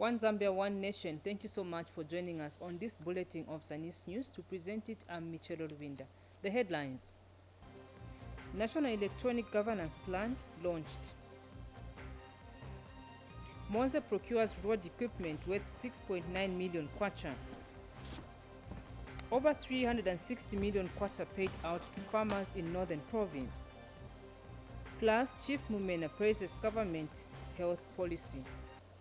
One Zambia, one nation. Thank you so much for joining us on this bulletin of Zanis News. To present it, I'm Michelle Ruvinda. The headlines. National Electronic Governance Plan launched. Monza procures road equipment worth 6.9 million kwacha. Over 360 million kwacha paid out to farmers in Northern Province. Plus, Chief Mumena praises government's health policy.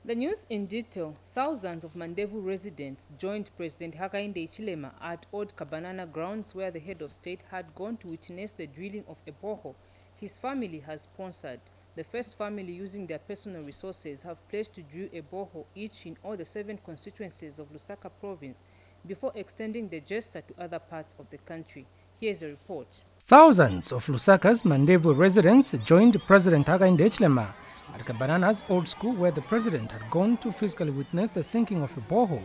The news in detail. Thousands of Mandevu residents joined President Hakainde Hichilema at Old Kabanana grounds where the head of state had gone to witness the drilling of a borehole his family has sponsored. The first family using their personal resources have pledged to drill a borehole each in all the 7 constituencies of Lusaka province before extending the gesture to other parts of the country. Here's a report. Thousands of Lusaka's Mandevu residents joined President Hakainde Hichilema at Kabanana's old school where the president had gone to physically witness the sinking of a borehole,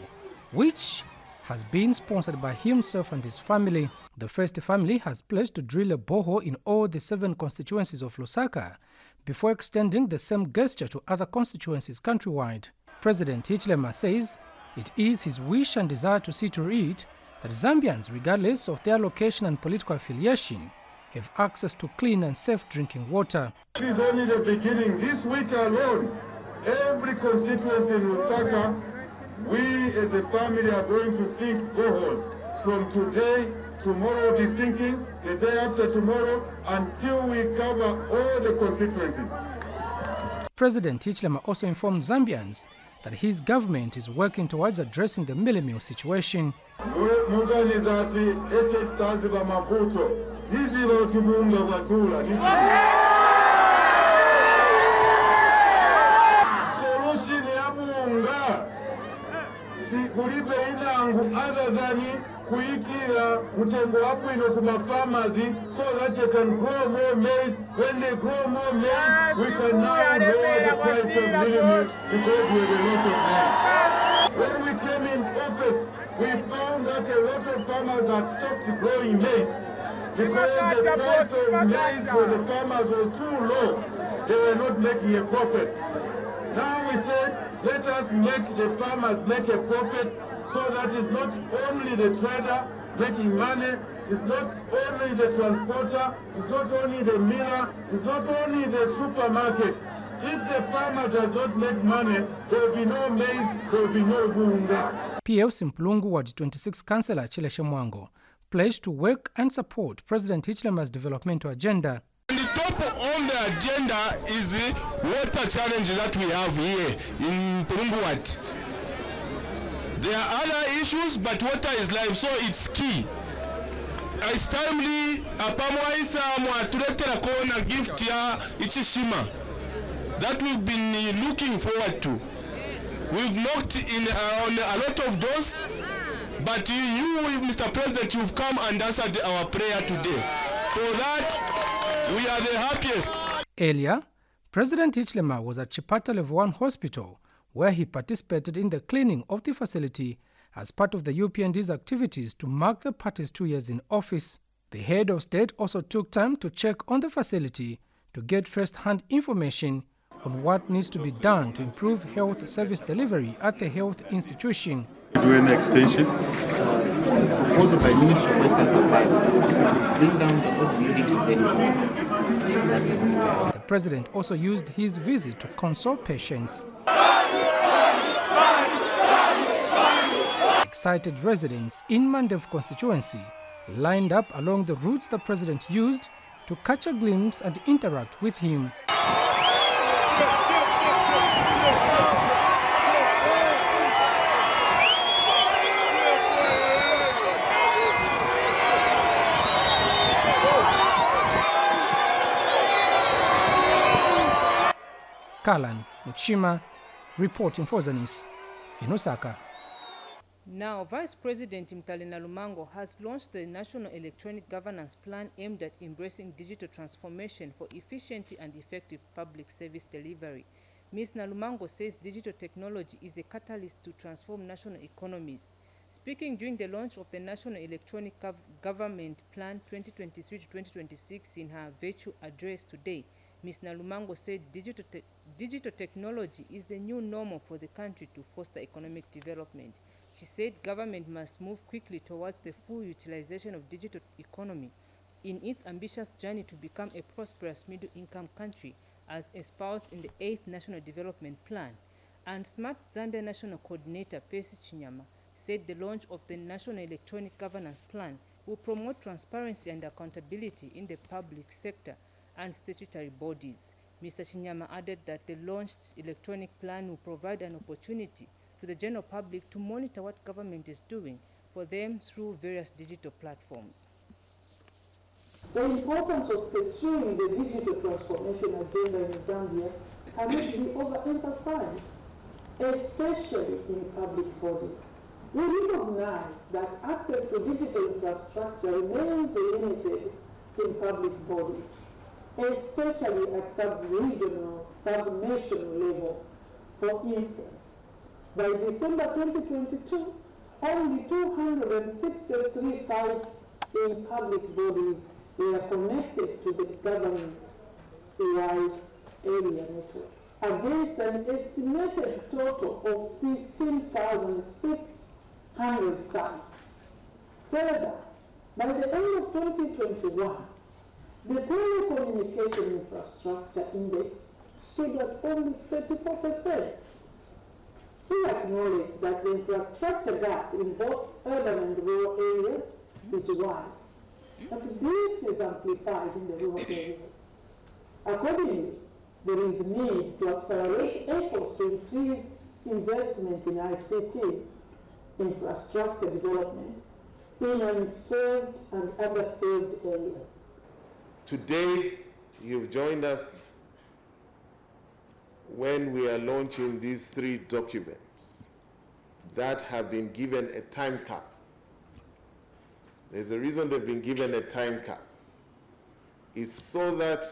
which has been sponsored by himself and his family. The first family has pledged to drill a borehole in all the 7 constituencies of Lusaka before extending the same gesture to other constituencies countrywide. President Hichilema says it is his wish and desire to see to it that Zambians, regardless of their location and political affiliation, have access to clean and safe drinking water. This is only the beginning. This week alone, every constituency in Lusaka, we as a family are going to sink boreholes. From today, tomorrow will be sinking, the day after tomorrow, until we cover all the constituencies. President Hichilema also informed Zambians that his government is working towards addressing the millimil situation. Other than kuikira mutengo wako ino kuma farmers so that they can grow more maize. When they grow more maize, we can now lower the price of minimum because we have a lot of maize. When we came in office, we found that a lot of farmers had stopped growing maize because the price of maize for the farmers was too low. They were not making a profit. Now we said, let us make the farmers make a profit, so that it's not only the trader making money, it's not only the transporter, it's not only the miller, it's not only the supermarket. If the farmer does not make money, there will be no maize, there will be no bunga. PF Simplungu Ward 26 Councillor Chileshe Mwango pledged to work and support President Hichilema's developmental agenda. On the top of the agenda is the water challenge that we have here in Pulungu Ward. There are other issues, but water is life, so it's key. It's timely apamwaisa mwatuletera kona gift ya Ichishima that we've been looking forward to. We've knocked on a lot of doors, but you, Mr. President, you've come and answered our prayer today. For that, we are the happiest. Earlier, President Hichilema was at Chipata Level 1 Hospital, where he participated in the cleaning of the facility as part of the UPND's activities to mark the party's 2 years in office. The head of state also took time to check on the facility to get first-hand information on what needs to be done to improve health service delivery at the health institution. Do an extension. Proposal by Ministry of Health and bring down the The president also used his visit to console patients. Excited residents in Mandevu constituency lined up along the routes the president used to catch a glimpse and interact with him. Kalan Muchima reporting for Zanis in Osaka. Now, Vice President Mtalina Lumango has launched the National Electronic Governance Plan aimed at embracing digital transformation for efficient and effective public service delivery. Ms. Nalumango says digital technology is a catalyst to transform national economies. Speaking during the launch of the National Electronic Government Plan 2023 to 2026 in her virtual address today, Ms. Nalumango said digital technology is the new normal for the country to foster economic development. She said government must move quickly towards the full utilization of digital economy in its ambitious journey to become a prosperous middle-income country as espoused in the 8th National Development Plan. And Smart Zambia National Coordinator Percy Chinyama said the launch of the National Electronic Governance Plan will promote transparency and accountability in the public sector and statutory bodies. Mr. Chinyama added that the launched electronic plan will provide an opportunity to the general public to monitor what government is doing for them through various digital platforms. The importance of pursuing the digital transformation agenda in Zambia cannot be overemphasized, especially in public bodies. We recognize that access to digital infrastructure remains limited in public bodies, especially at sub-regional, sub-national level. For instance, by December 2022, only 263 sites in public bodies were connected to the government-wide area network, against an estimated total of 15,600 sites. Further, by the end of 2021, the telecommunication infrastructure index stood at only 34%. We acknowledge that the infrastructure gap in both urban and rural areas is wide, but this is amplified in the rural areas. Accordingly, there is need to accelerate efforts to increase investment in ICT infrastructure development in unserved and underserved areas. Today, you've joined us when we are launching these 3 documents that have been given a time cap. There's a reason they've been given a time cap. It's so that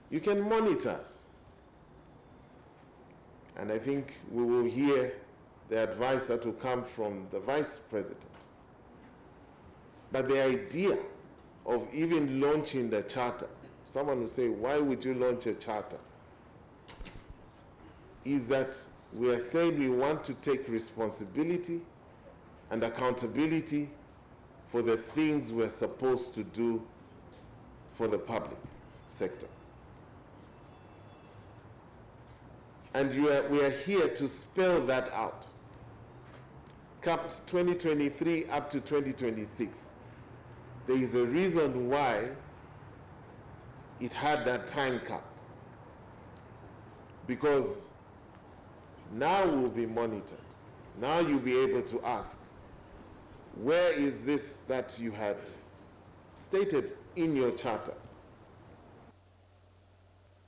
you can monitor us. And I think we will hear the advice that will come from the Vice President. But the idea of even launching the charter, someone will say, why would you launch a charter? Is that we are saying we want to take responsibility and accountability for the things we're supposed to do for the public sector. And we are here to spell that out. Capped 2023 up to 2026. There is a reason why it had that time cap. Because now we'll be monitored. Now you'll be able to ask, where is this that you had stated in your charter?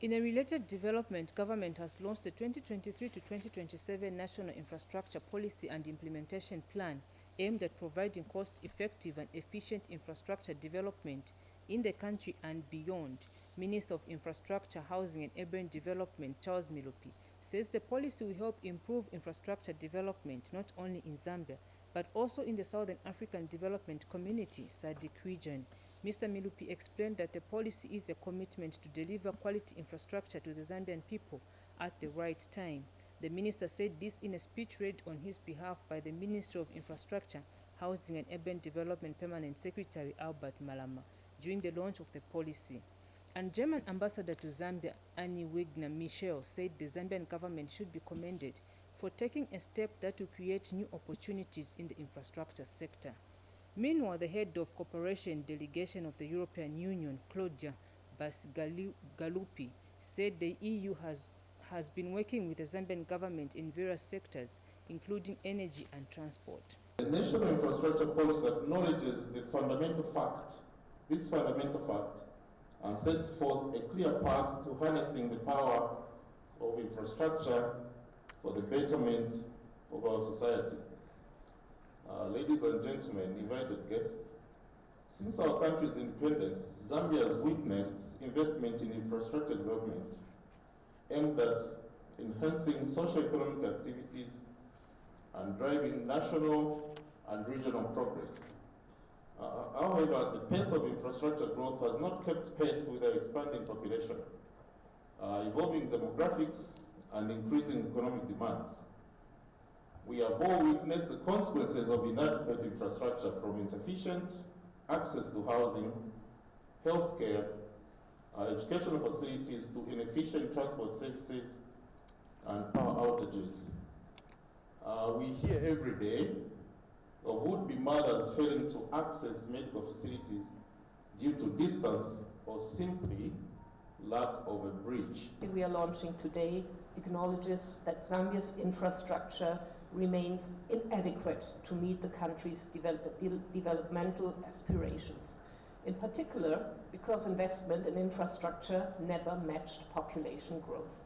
In a related development, government has launched the 2023 to 2027 National Infrastructure Policy and Implementation Plan aimed at providing cost-effective and efficient infrastructure development in the country and beyond. Minister of Infrastructure, Housing and Urban Development, Charles Milupi, says the policy will help improve infrastructure development not only in Zambia, but also in the Southern African Development Community, SADC region. Mr. Milupi explained that the policy is a commitment to deliver quality infrastructure to the Zambian people at the right time. The minister said this in a speech read on his behalf by the Ministry of Infrastructure, Housing and Urban Development Permanent Secretary Albert Malama during the launch of the policy. And German Ambassador to Zambia, Annie Wigner Michel, said the Zambian government should be commended for taking a step that will create new opportunities in the infrastructure sector. Meanwhile, the head of cooperation delegation of the European Union, Claudia Basgalupi, said the EU has been working with the Zambian government in various sectors, including energy and transport. The National Infrastructure Policy acknowledges the fundamental fact, this fundamental fact, and sets forth a clear path to harnessing the power of infrastructure for the betterment of our society. Ladies and gentlemen, invited guests, since our country's independence, Zambia has witnessed investment in infrastructure development aimed at enhancing socio-economic activities and driving national and regional progress. However, the pace of infrastructure growth has not kept pace with the expanding population, evolving demographics, and increasing economic demands. We have all witnessed the consequences of inadequate infrastructure, from insufficient access to housing, healthcare, educational facilities, to inefficient transport services and power outages. We hear every day of would-be mothers failing to access medical facilities due to distance or simply lack of a bridge. We are launching today acknowledges that Zambia's infrastructure remains inadequate to meet the country's developmental aspirations. In particular, because investment in infrastructure never matched population growth.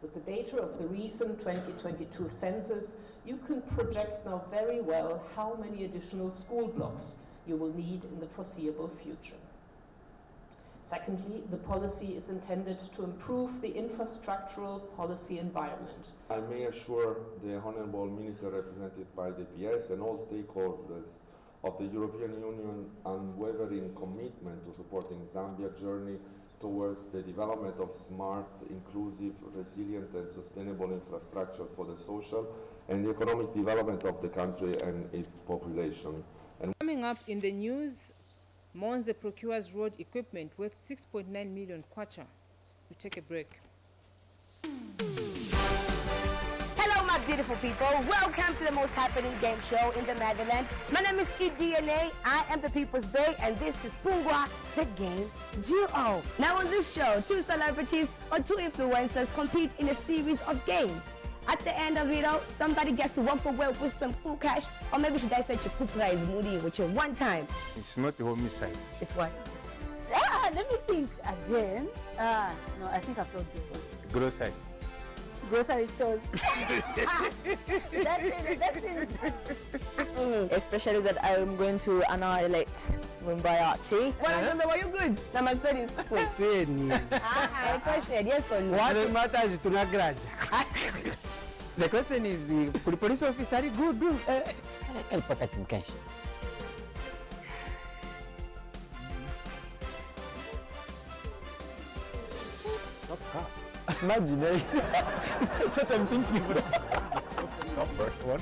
With the data of the recent 2022 census, you can project now very well how many additional school blocks you will need in the foreseeable future. Secondly, the policy is intended to improve the infrastructural policy environment. I may assure the Honourable Minister represented by the PS and all stakeholders of the European Union unwavering commitment to supporting Zambia's journey towards the development of smart, inclusive, resilient and sustainable infrastructure for the social and the economic development of the country and its population. And coming up in the news, Wensday procures road equipment worth 6.9 million kwacha. We take a break. Hello, my beautiful people. Welcome to the most happening game show in the Netherlands. My name is EDNA. I am the People's Bay, and this is Pungwa, the game duo. Now on this show, two celebrities or two influencers compete in a series of games. At the end of it all, somebody gets to walk away with some cool cash, or maybe should I say cool prize moody, which is one time. It's not the homicide. It's what? Let me think again. No, I think I've got this one. Grocery. Grocery stores. That's it. Especially that I am going to annihilate Mumbai. What I don't know, are you good? Now my spelling is school. I question, yes or no? What matters to not grudge? The question is, the police officer are good? I'll put that in cash. Stop her. Imagine, that's what I'm thinking. Stop her.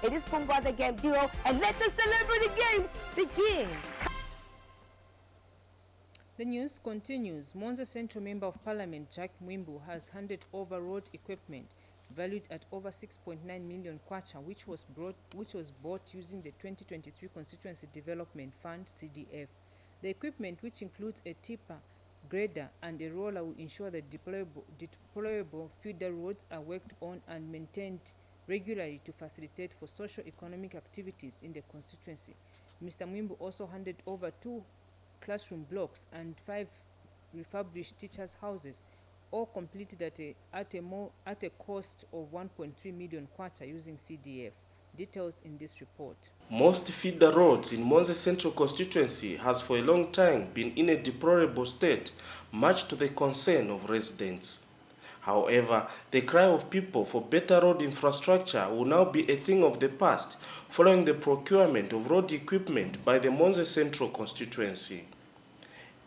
It is Pungwa the game duo, and let the celebrity games begin. The news continues. Monza Central Member of Parliament Jack Mwimbu has handed over road equipment valued at over 6.9 million kwacha, which was bought using the 2023 Constituency Development Fund (CDF). The equipment, which includes a tipper, grader, and a roller, will ensure that deployable feeder roads are worked on and maintained regularly to facilitate for socio-economic activities in the constituency. Mr. Mwimbu also handed over 2 classroom blocks and 5 refurbished teachers' houses, all completed at a cost of 1.3 million kwacha using CDF. Details in this report. Most feeder roads in Monza Central constituency has for a long time been in a deplorable state, much to the concern of residents. However, the cry of people for better road infrastructure will now be a thing of the past following the procurement of road equipment by the Monza Central constituency.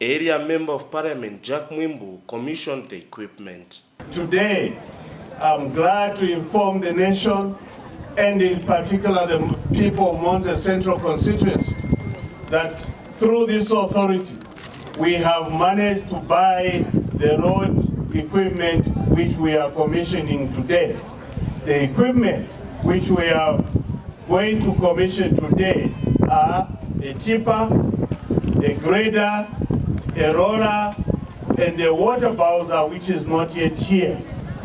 Area Member of Parliament Jack Mwimbu commissioned the equipment. Today, I'm glad to inform the nation, and in particular the people of Monza Central constituency, that through this authority, we have managed to buy the road equipment which we are commissioning today. The equipment which we are going to commission today are a tipper, a grader, a roller, and a water bowser, which is not yet here.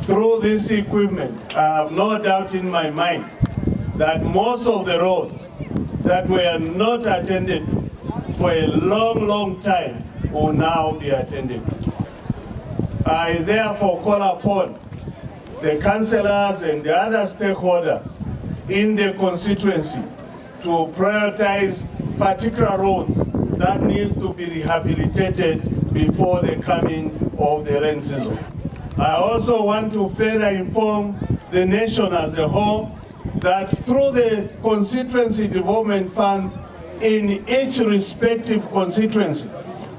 Through this equipment, I have no doubt in my mind that most of the roads that were not attended to for a long, long time will now be attended to. I therefore call upon the councillors and the other stakeholders in the constituency to prioritize particular roads that needs to be rehabilitated before the coming of the rain season. I also want to further inform the nation as a whole that through the constituency development funds in each respective constituency,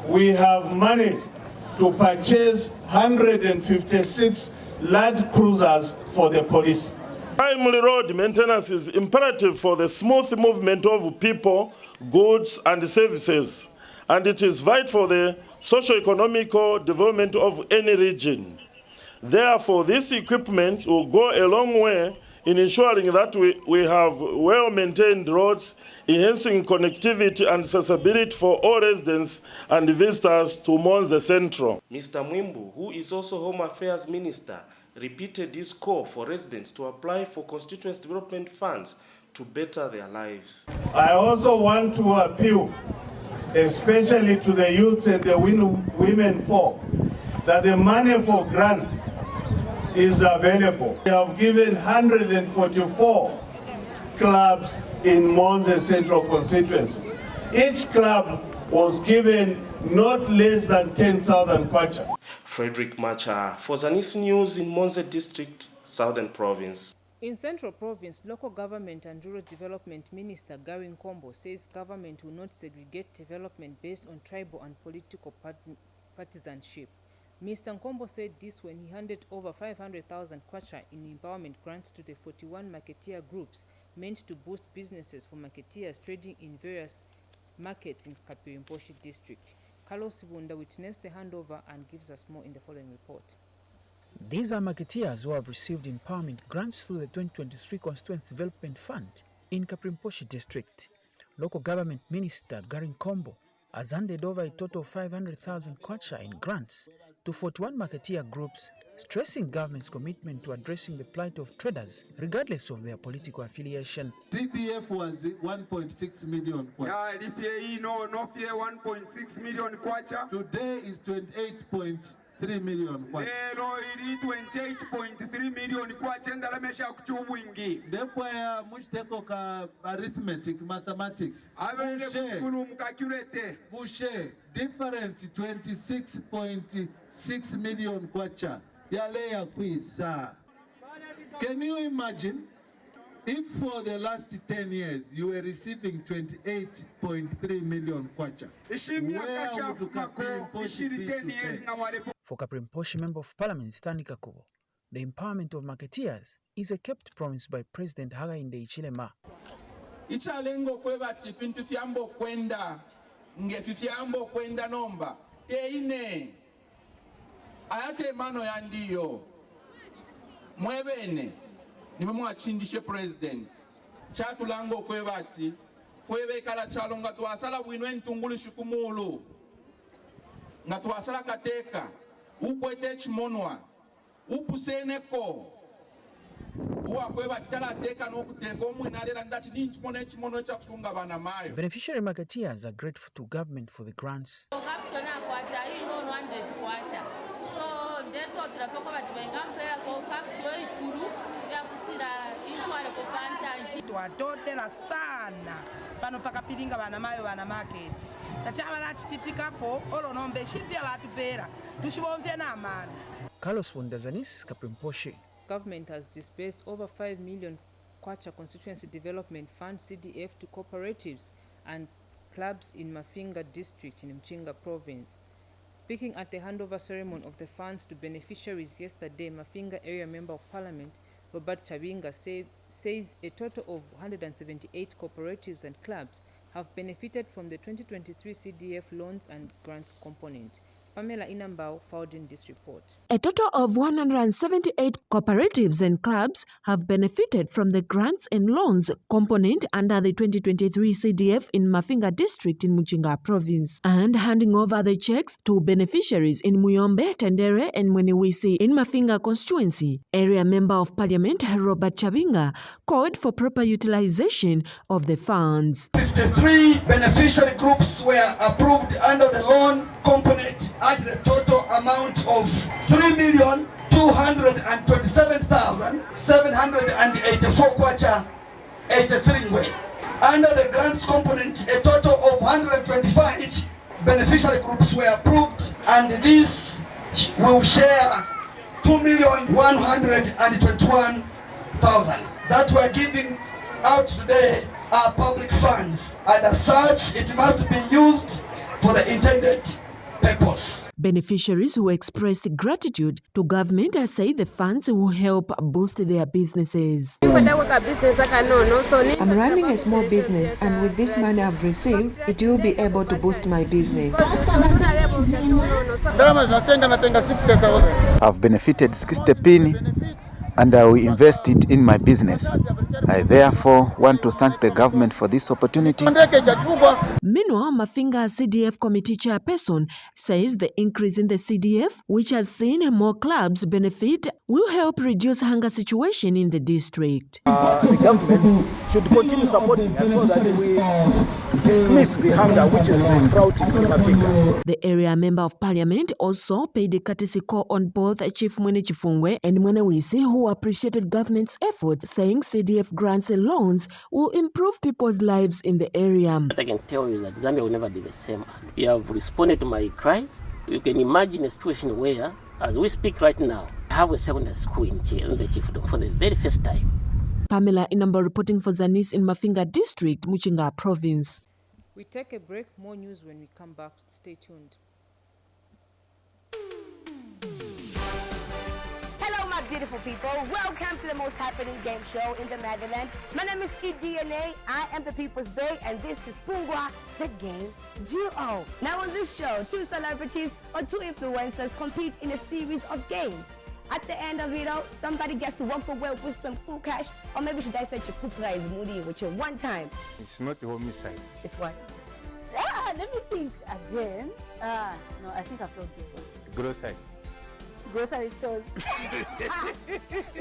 we have managed to purchase 156 land cruisers for the police. Timely road maintenance is imperative for the smooth movement of people, goods and services, and it is vital for the socio-economic development of any region. Therefore, this equipment will go a long way in ensuring that we have well-maintained roads, enhancing connectivity and accessibility for all residents and visitors to Monze Central. Mr. Mwimbu, who is also Home Affairs Minister, repeated his call for residents to apply for constituency development funds to better their lives. I also want to appeal, especially to the youths and the women folk, that the money for grants is available. We have given 144 clubs in Monze Central constituency. Each club was given not less than 10,000 kwacha. Frederick Macha for Zanis News in Monze District, Southern Province. In Central Province, Local Government and Rural Development Minister Gary Nkombo says government will not segregate development based on tribal and political partisanship. Mr. Nkombo said this when he handed over 500,000 kwacha in empowerment grants to the 41 marketeer groups meant to boost businesses for marketeers trading in various markets in Kapirimposhi district. Carlos Bunda witnessed the handover and gives us more in the following report. These are marketeers who have received empowerment grants through the 2023 Constituency Development Fund in Kapirimposhi district. Local Government Minister Gary Nkombo has handed over a total of 500,000 kwacha in grants to 41 marketeer groups, stressing government's commitment to addressing the plight of traders regardless of their political affiliation. CDF was 1.6 million kwacha. 1.6 million kwacha. Today is 28.3 million kwacha. 28.3 million kwacha ndalamesha kuchubwingi. Therefore, muchteko ka arithmetic, mathematics. Bushe, difference 26.6 million kwacha. Yale kwisa. Can you imagine if for the last 10 years you were receiving 28.3 million kwacha? Where would Kapirimposhi be today? For Kapirimposhi Member of Parliament Stanley Kakubo, the empowerment of marketeers is a kept promise by President Hakainde Hichilema. Ichalengo kwebati fintu fyambo kwenda nge fyambo kwenda nomba teine ayate mano ya ndiyo mwebene nimemwachindishe president chatulango kwebati fwebe kala chalo nga tuasala bwinwe ntungulu shikumulu nga tuasala kateka ukwete chimonwa upuseneko Beneficiary marketeers are grateful to government for the grants. Twatotera sana pano pakapiringa vana mayo vana market tachavana chititikapo olonombe shipya vatupera tushivomvya na amani. Carlos Bunda, Zanis, Kapirimposhi. Government has disbursed over 5 million kwacha Constituency Development Fund CDF to cooperatives and clubs in Mafinga district in Mchinga province. Speaking at the handover ceremony of the funds to beneficiaries yesterday, Mafinga Area Member of Parliament Robert Chabinga says a total of 178 cooperatives and clubs have benefited from the 2023 CDF loans and grants component. Pamela Inambao filed in this report. A total of 178 cooperatives and clubs have benefited from the grants and loans component under the 2023 CDF in Mafinga district in Mchinga province, and handing over the checks to beneficiaries in Muyombe, Tendere and Mweniwisi in Mafinga constituency. Area Member of Parliament Robert Chabinga called for proper utilization of the funds. 53 beneficiary groups were approved under the loan component at the total amount of 3,227,784 kwacha 83 ngwe. Under the grants component, a total of 125 beneficiary groups were approved, and these will share 2,121,000. that we're giving out today are public funds, and as such, it must be used for the intended purpose. Beneficiaries who expressed gratitude to government say the funds will help boost their businesses. I'm running a small business, and with this money I've received, it will be able to boost my business. I've benefited 60 pini and I will invest it in my business. I therefore want to thank the government for this opportunity. Meanwhile, Mafinga CDF committee chairperson says the increase in the CDF, which has seen more clubs benefit, will help reduce hunger situation in the district. The government should continue supporting us so that we dismiss the hunger which is flouting in Mafinga. The area member of parliament also paid a courtesy call on both Chief Mwene Chifungwe and Mwene Wisi, who appreciated government's efforts, saying CDF grants and loans will improve people's lives in the area. What I can tell you is that Zambia will never be the same. You have responded to my cries. You can imagine a situation where, as we speak right now, I have a secondary school in the chiefdom for the very first time. Pamela Inamba reporting for Zanis in Mafinga district, Muchinga province. We take a break. More news when we come back. Stay tuned. Hello, my beautiful people. Welcome to the most happening game show in the Motherland. My name is EDNA. I am the People's Bay, and this is Pungwa, the game duo. Now on this show, 2 celebrities or 2 influencers compete in a series of games. At the end of it all, somebody gets to walk away with some cool cash, or maybe should I say a cool prize, Moody, which is one time. It's not the homicide. It's what? Let me think again. No, I think I've got this one. Grocery. Grocery stores.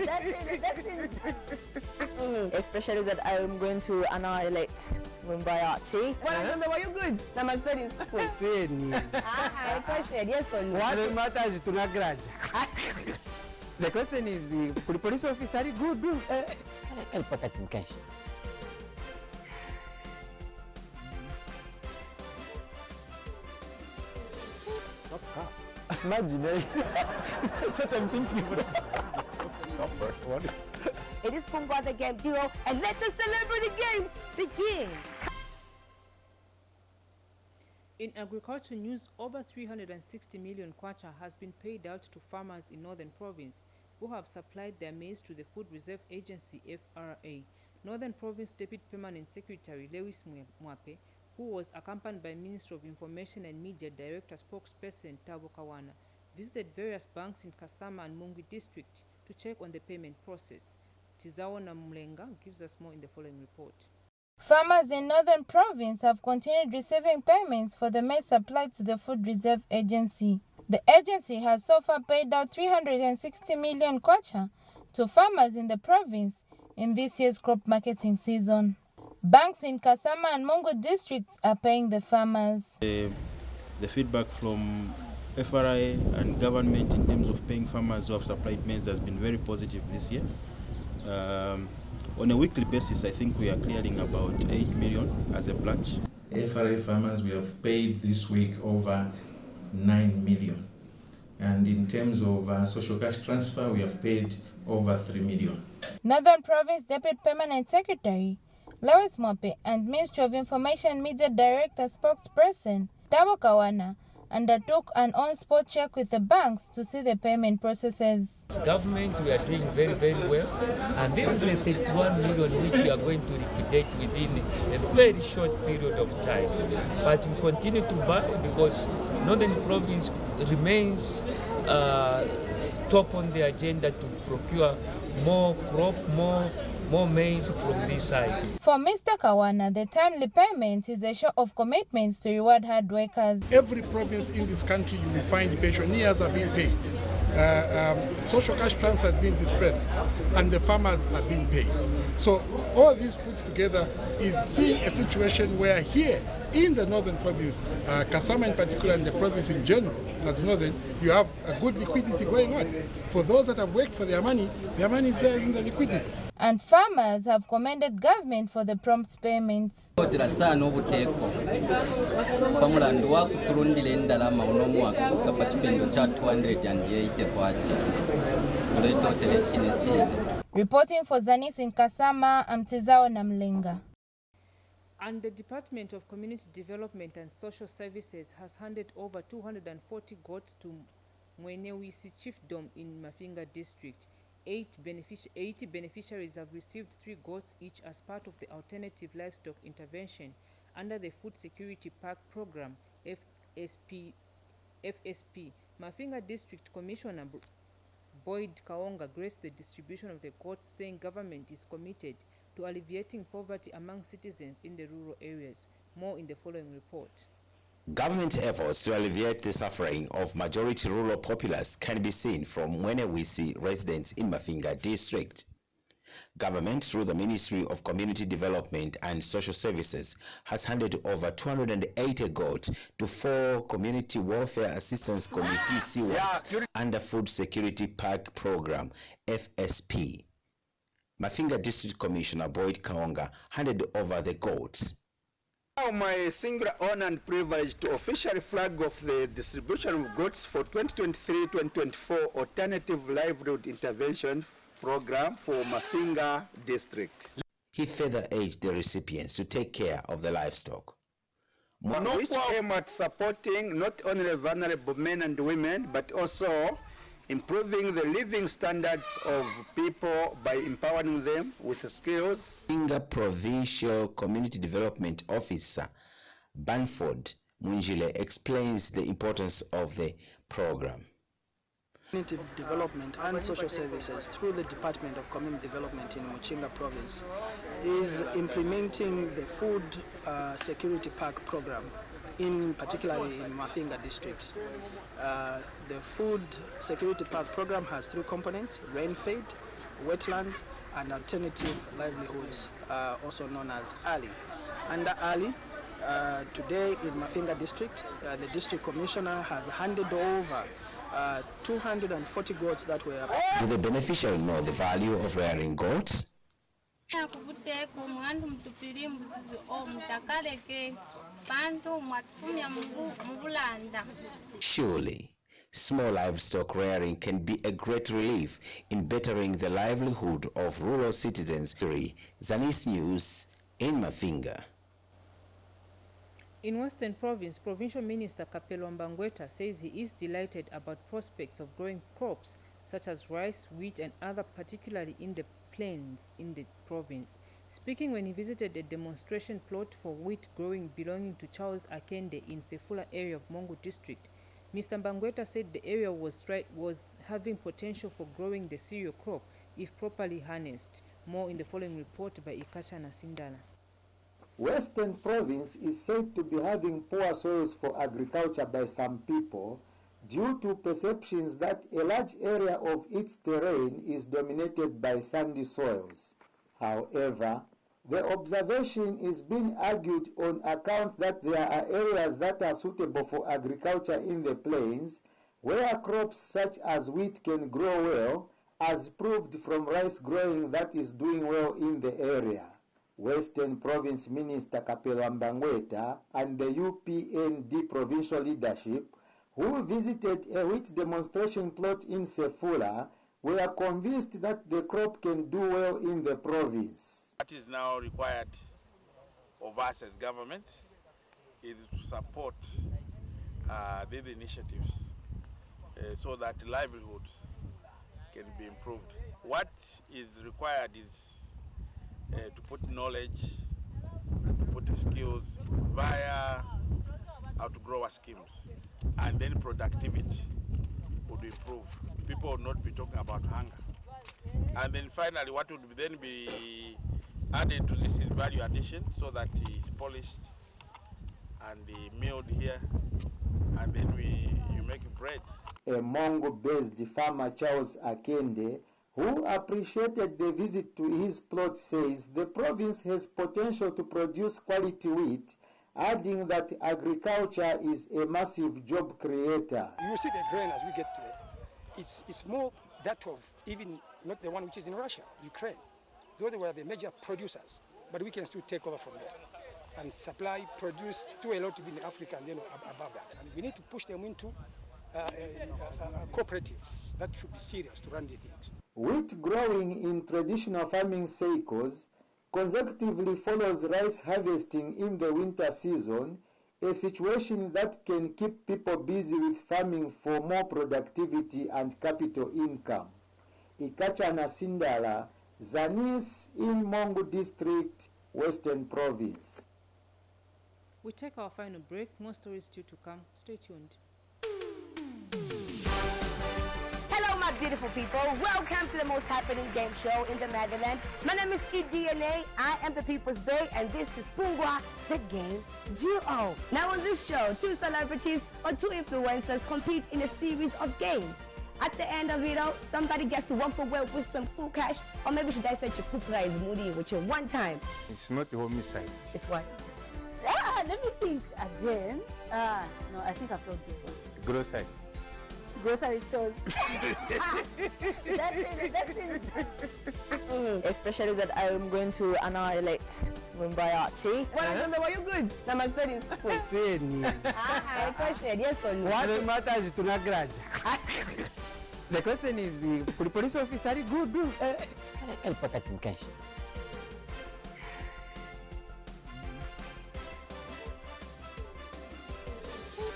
That's it. Especially that I'm going to annihilate Mumbai. Well, were you good? Now my spelling is school. Question, yes or no? What matters is to not grudge. The question is, the police officer are good? I'll put that in cash. Stop car. Imagine, that's what I'm thinking. Stop what? It is Pungwa the game duo, and let the celebrity games begin. In agriculture news, over 360 million kwacha has been paid out to farmers in Northern Province who have supplied their maize to the Food Reserve Agency, FRA. Northern Province Deputy Permanent Secretary Lewis Mwape, who was accompanied by Minister of Information and Media Director Spokesperson Tabo Kawana, visited various banks in Kasama and Mungi district to check on the payment process. Tizaona Mlenga gives us more in the following report. Farmers in Northern Province have continued receiving payments for the maize supplied to the Food Reserve Agency. The agency has so far paid out 360 million kwacha to farmers in the province in this year's crop marketing season. Banks in Kasama and Mungu districts are paying the farmers. The feedback from FRA and government in terms of paying farmers who have supplied maize has been very positive this year. On a weekly basis, I think we are clearing about 8 million as a branch. FRA farmers, we have paid this week over 9 million. And in terms of social cash transfer, we have paid over 3 million. Northern Province Deputy Permanent Secretary Lewis Mwape and Ministry of Information and Media Director Spokesperson Tabo Kawana undertook an on-spot check with the banks to see the payment processes. Government, we are doing very, very well, and this is the 31 million which we are going to liquidate within a very short period of time. But we continue to buy because Northern Province remains top on the agenda to procure more crop, more maize from this side. For Mr. Kawana, the timely payment is a show of commitments to reward hard workers. Every province in this country you will find pensioners are being paid. Social cash transfer has been dispersed and the farmers are being paid. So all this put together is seeing a situation where here in the Northern Province, Kasama in particular and the province in general, as Northern, you have a good liquidity going on. For those that have worked for their money is there in the liquidity. And farmers have commended government for the prompt payments. Reporting for Zanis in Kasama, I'm Tezao Namlenga. And the Department of Community Development and Social Services has handed over 240 goats to Mwenewisi Chiefdom in Mafinga District. 80 beneficiaries have received 3 goats each as part of the Alternative Livestock Intervention under the Food Security Park Program, FSP. Mafinga District Commissioner Boyd Kaonga graced the distribution of the goats, saying government is committed to alleviating poverty among citizens in the rural areas. More in the following report. Government efforts to alleviate the suffering of majority rural populace can be seen from Mwenewisi residents in Mafinga District. Government, through the Ministry of Community Development and Social Services, has handed over 280 goats to 4 Community Welfare Assistance Committee CWACs under Food Security Park Program, FSP. Mafinga District Commissioner Boyd Kaonga handed over the goats. Now my singular honor and privilege to officially flag off the distribution of goats for 2023-2024 Alternative Livelihood Intervention Program for Mafinga District. He further urged the recipients to take care of the livestock, which aim at supporting not only vulnerable men and women, but also improving the living standards of people by empowering them with skills. Mafinga Provincial Community Development Officer Banford Munjile explains the importance of the program. Community Development and Social Services through the Department of Community Development in Muchinga Province is implementing the Food Security Park Program, particularly in Mafinga District. The Food Security Park Program has 3 components: rain-fed, wetland, and alternative livelihoods, also known as ALI. Under ALI, today in Mafinga District, the District Commissioner has handed over 240 goats that were... Do the beneficiary know the value of rearing goats? Surely, small livestock rearing can be a great relief in bettering the livelihood of rural citizens. Zanis News in Mafinga. In Western Province, Provincial Minister Kapelo Mbangweta says he is delighted about prospects of growing crops such as rice, wheat, and other, particularly in the plains in the province. Speaking when he visited a demonstration plot for wheat growing belonging to Charles Akende in Sefula area of Mongo District, Mr. Mbangweta said the area was having potential for growing the cereal crop if properly harnessed. More in the following report by Ikacha Nasindana. Western Province is said to be having poor soils for agriculture by some people due to perceptions that a large area of its terrain is dominated by sandy soils. However, the observation is being argued on account that there are areas that are suitable for agriculture in the plains where crops such as wheat can grow well, as proved from rice growing that is doing well in the area. Western Province Minister Kapelo Mbangweta and the UPND provincial leadership, who visited a wheat demonstration plot in Sefula, were convinced that the crop can do well in the province. What is now required of us as government is to support these initiatives so that livelihoods can be improved. What is required is to put knowledge, to put skills via outgrower schemes, and then productivity would improve. People would not be talking about hunger. And then finally, what would then be added to this is value addition, so that it's polished and milled here, and then you make bread. A Mongo-based farmer, Charles Akende, who appreciated the visit to his plot, says the province has potential to produce quality wheat, adding that agriculture is a massive job creator. You see the grain as we get to it. It's more that of even not the one which is in Russia, Ukraine. Those were the major producers, but we can still take over from there and supply, produce to a lot in Africa and then above that. And we need to push them into a cooperative that should be serious to run these things. Wheat growing in traditional farming cycles consecutively follows rice harvesting in the winter season, a situation that can keep people busy with farming for more productivity and capital income. Ikachana Sindala, Zanis in Mongu District, Western Province. We take our final break. More stories still to come. Stay tuned. Hello, my beautiful people. Welcome to the most happening game show in the Netherlands. My name is EDNA. I am the People's Bay, and this is Pungwa, the Game Duo. Now on this show, two celebrities or two influencers compete in a series of games. At the end of it all, somebody gets to walk away with some cool cash, or maybe should I say cool prize moody, which is one time. It's not the homicide. It's what? Let me think again. No, I think I've got this one. Grocery. Grocery stores. That's it. Especially that I'm going to annihilate Wensday Archie. Well, remember, were you good? Now my spelling is school. I question, yes or no? What matters is to not grudge. The question is, the police officer is good. I'll put that in cash.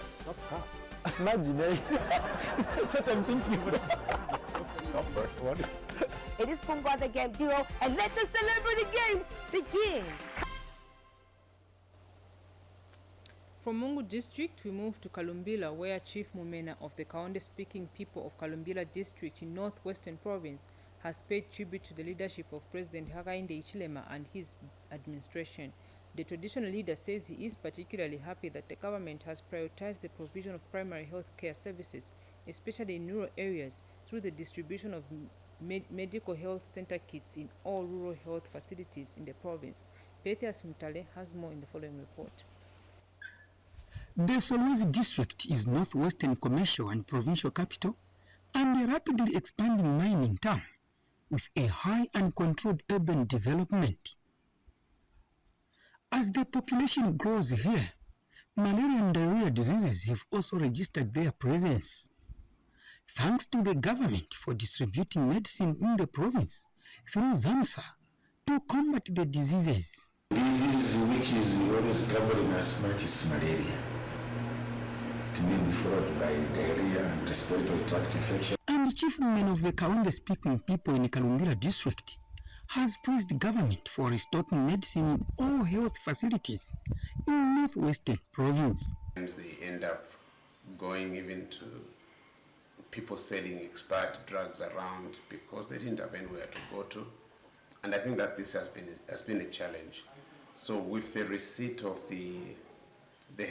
Stop car. Imagine, that's what I'm thinking. Stop what? It is Pungwa, the Game Duo, and let the celebrity games begin. From Mungu District, we move to Kalumbila, where Chief Mumena of the Kaonde-speaking people of Kalumbila District in Northwestern Province has paid tribute to the leadership of President Hakainde Hichilema and his administration. The traditional leader says he is particularly happy that the government has prioritized the provision of primary health care services, especially in rural areas, through the distribution of medical health center kits in all rural health facilities in the province. Pethias Mutale has more in the following report. The Solwezi district is northwestern commercial and provincial capital and a rapidly expanding mining town with a high and controlled urban development. As the population grows here, malaria and diarrhea diseases have also registered their presence. Thanks to the government for distributing medicine in the province through ZAMSA to combat the diseases. Disease which is always troubling us much is malaria. It may be followed by diarrhea and respiratory tract infection. And Chief Women of the Kaonde-speaking people in Kalumbila district has praised the government for restocking medicine in all health facilities in Northwestern Province. They end up going even to people selling expired drugs around because they didn't have anywhere to go to. And I think that this has been a challenge. So with the receipt of the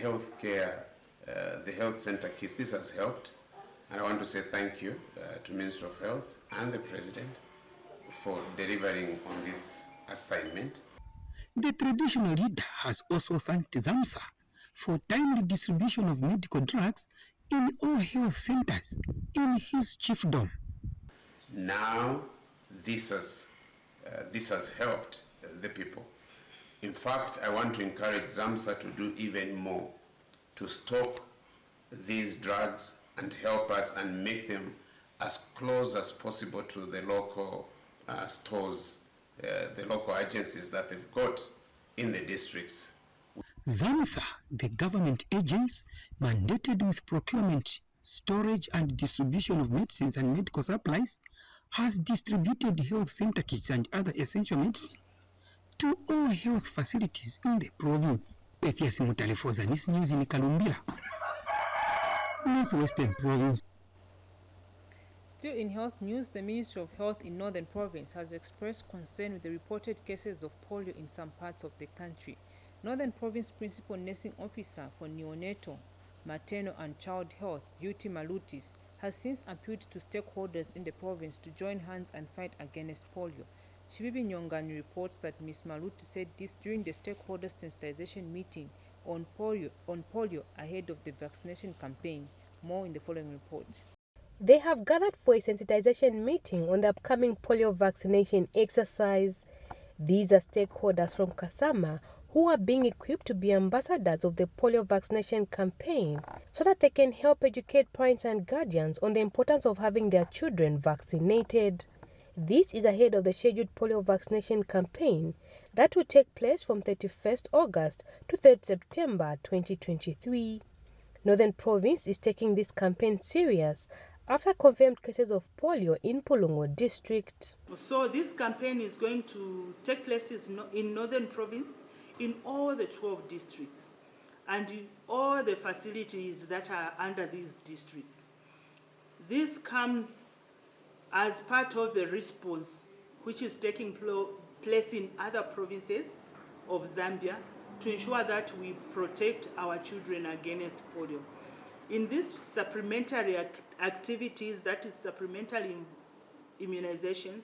health care, the health center kits, this has helped. And I want to say thank you to Minister of Health and the President for delivering on this assignment. The traditional leader has also thanked ZAMSA for timely distribution of medical drugs in all health centers in his chiefdom. Now, this has helped the people. In fact, I want to encourage ZAMSA to do even more to stock these drugs and help us and make them as close as possible to the local stores, the local agencies that they've got in the districts. ZAMSA, the government agents mandated with procurement, storage and distribution of medicines and medical supplies, has distributed health center kits and other essential medicine to all health facilities in the province. Pethias Mutale for Zanis News in Kalumbila, Northwestern Province. Still in health news, the Ministry of Health in Northern Province has expressed concern with the reported cases of polio in some parts of the country. Northern Province Principal Nursing Officer for Neonatal, Maternal and Child Health, Beauty Malutis, has since appealed to stakeholders in the province to join hands and fight against polio. Chibibi Nyongani reports that Ms. Maluti said this during the stakeholder sensitization meeting on polio ahead of the vaccination campaign. More in the following report. They have gathered for a sensitization meeting on the upcoming polio vaccination exercise. These are stakeholders from Kasama who are being equipped to be ambassadors of the polio vaccination campaign so that they can help educate parents and guardians on the importance of having their children vaccinated. This is ahead of the scheduled polio vaccination campaign that will take place from 31st August to 3rd September 2023. Northern Province is taking this campaign serious after confirmed cases of polio in Pulungo district. So this campaign is going to take place in Northern Province in all the 12 districts and in all the facilities that are under these districts. This comes as part of the response which is taking place in other provinces of Zambia to ensure that we protect our children against polio. In these supplementary activities, that is supplementary immunizations,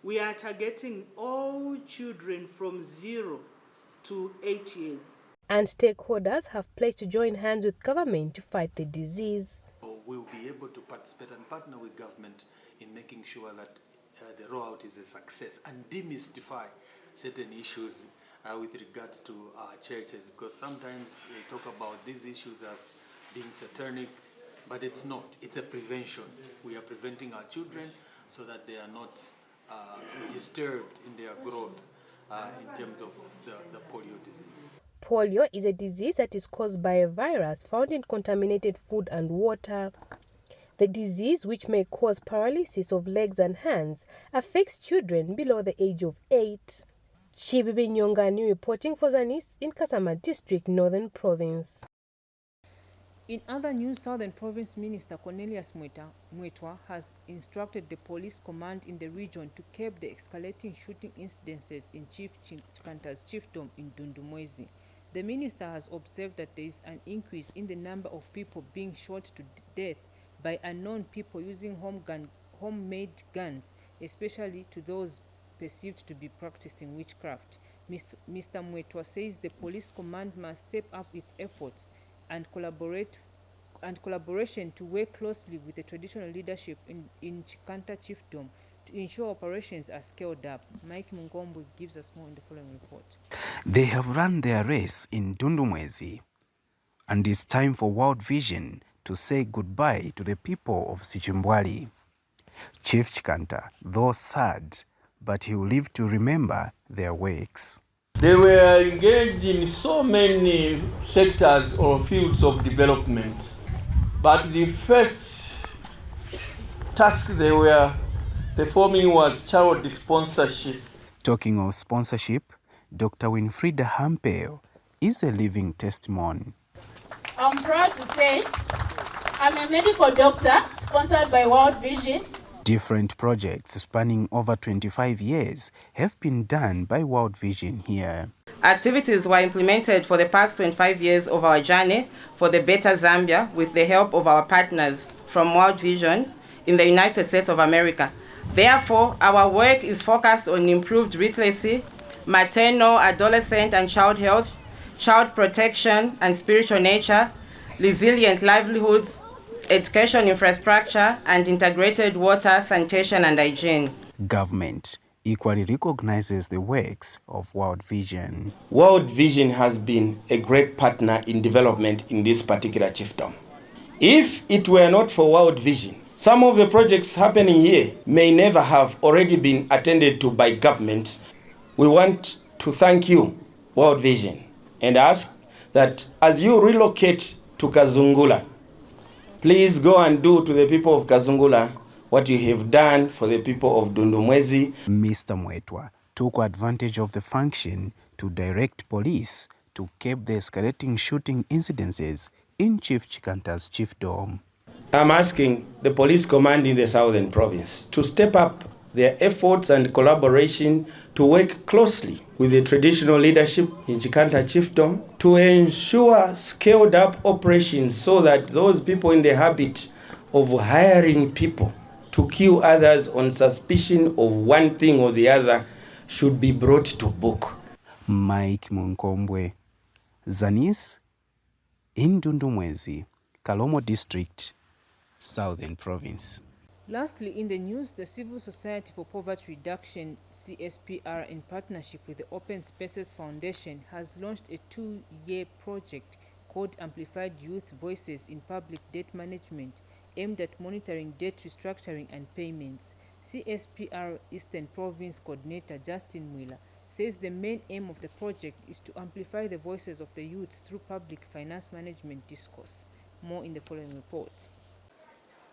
we are targeting all children from 0 to 8 years. And stakeholders have pledged to join hands with government to fight the disease. We'll be able to participate and partner with government in making sure that the rollout is a success and demystify certain issues with regard to our churches, because sometimes they talk about these issues as being satanic, but it's not. It's a prevention. We are preventing our children so that they are not disturbed in their growth in terms of the polio disease. Polio is a disease that is caused by a virus found in contaminated food and water. The disease, which may cause paralysis of legs and hands, affects children below the age of 8. Chibibi Nyongani reporting for Zanis in Kasama District, Northern Province. In other news, Southern Province Minister Cornelius Mwetwa has instructed the police command in the region to curb the escalating shooting incidences in Chief Chikanta's chiefdom in Dundumwezi. The minister has observed that there is an increase in the number of people being shot to death by unknown people using homemade guns, especially to those perceived to be practicing witchcraft. Mr. Mwetwa says the police command must step up its efforts and collaboration to work closely with the traditional leadership in Chikanta chiefdom to ensure operations are scaled up. Mike Mungombo gives us more in the following report. They have run their race in Dundumwezi, and it's time for World Vision to say goodbye to the people of Sichimbwali. Chief Chikanta, though sad, but he will live to remember their works. They were engaged in so many sectors or fields of development, but the first task they were performing was child sponsorship. Talking of sponsorship, Dr. Winfrieda Hampel is a living testimony. I'm proud to say I'm a medical doctor sponsored by World Vision. Different projects spanning over 25 years have been done by World Vision here. Activities were implemented for the past 25 years of our journey for the better Zambia with the help of our partners from World Vision in the United States of America. Therefore, our work is focused on improved literacy, maternal, adolescent and child health, child protection and spiritual nature, resilient livelihoods, education infrastructure, and integrated water, sanitation and hygiene. Government equally recognizes the works of World Vision. World Vision has been a great partner in development in this particular chiefdom. If it were not for World Vision, some of the projects happening here may never have already been attended to by government. We want to thank you, World Vision, and ask that as you relocate to Kazungula, please go and do to the people of Kazungula what you have done for the people of Dundumwezi. Mr. Mwetwa took advantage of the function to direct police to curb the escalating shooting incidences in Chief Chikanta's chiefdom. I'm asking the police command in the Southern Province to step up their efforts and collaboration to work closely with the traditional leadership in Chikanta chiefdom to ensure scaled up operations so that those people in the habit of hiring people to kill others on suspicion of one thing or the other should be brought to book. Mike Munkombwe, Zanis, in Dundumwezi, Kalomo District, Southern Province. Lastly, in the news, the Civil Society for Poverty Reduction, CSPR, in partnership with the Open Spaces Foundation, has launched a 2-year project called Amplified Youth Voices in Public Debt Management, aimed at monitoring debt restructuring and payments. CSPR Eastern Province Coordinator Justin Mwila says the main aim of the project is to amplify the voices of the youths through public finance management discourse. More in the following report.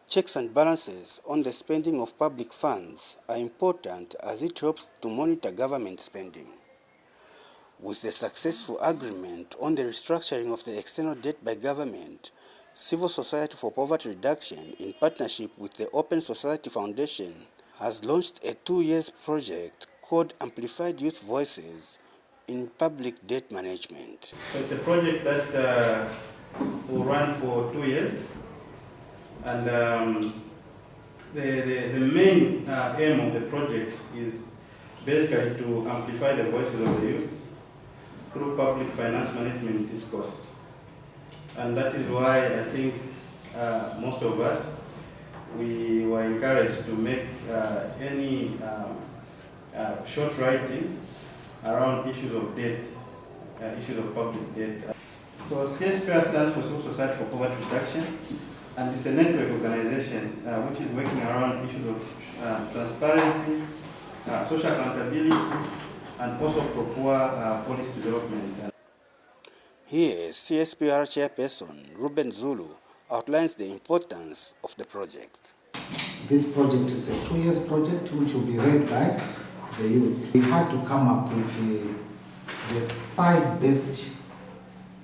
Checks and balances on the spending of public funds are important as it helps to monitor government spending. With the successful agreement on the restructuring of the external debt by government, Civil Society for Poverty Reduction, in partnership with the Open Society Foundation, has launched a 2-year project called Amplified Youth Voices in Public Debt Management. So it's a project that will run for 2 years, and the main aim of the project is basically to amplify the voices of the youth through public finance management discourse. And that is why I think most of us, we were encouraged to make any short writing around issues of debt, issues of public debt. So CSPR stands for Civil Society for Poverty Reduction, and it's a network organization which is working around issues of transparency, social accountability, and also for poor policy development. Here, CSPR Chairperson Ruben Zulu outlines the importance of the project. This project is a 2-year project which will be led by the youth. We had to come up with the 5 best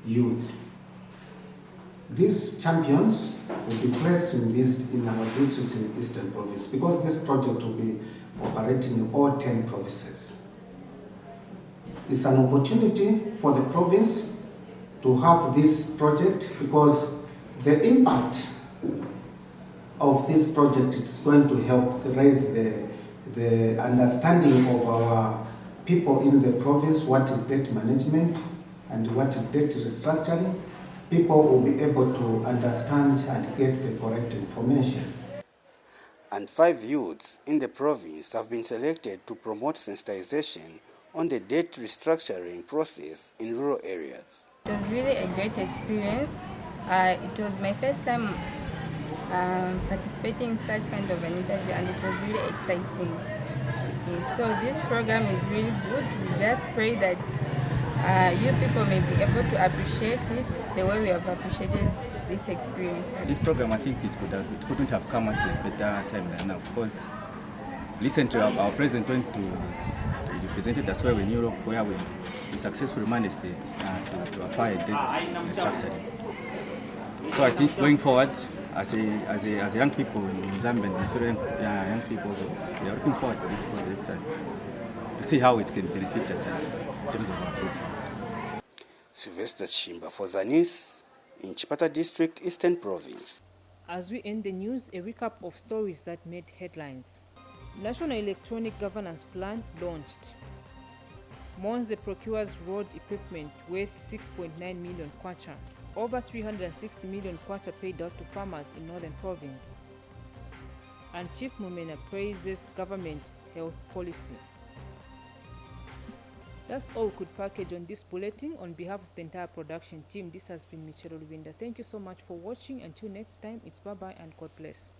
youth. These champions will be placed in our district in Eastern Province because this project will be operating in all 10 provinces. It's an opportunity for the province to have this project because the impact of this project is going to help raise the understanding of our people in the province, what is debt management and what is debt restructuring. People will be able to understand and get the correct information. And 5 youths in the province have been selected to promote sensitization on the debt restructuring process in rural areas. It was really a great experience. It was my first time participating in such kind of an interview, and it was really exciting. So this program is really good. We just pray that you people may be able to appreciate it the way we have appreciated this experience. This program, I think it couldn't have come at a better time than now, because recently our president went to represented us well in Europe, where we successfully managed to apply debt restructuring. So I think going forward, as a young people in Zambia and Nigerian young people, so we are looking forward to this project and to see how it can benefit us in terms of our future. Sylvester Chimba for Zanis in Chipata District, Eastern Province. As we end the news, a recap of stories that made headlines. National Electronic Governance Plan launched. Wensday procures road equipment worth 6.9 million kwacha. Over 360 million kwacha paid out to farmers in Northern Province. And Chief Mumena praises government health policy. That's all we could package on this bulletin. On behalf of the entire production team, this has been Michelle Olvinda. Thank you so much for watching. Until next time, it's bye-bye and God bless.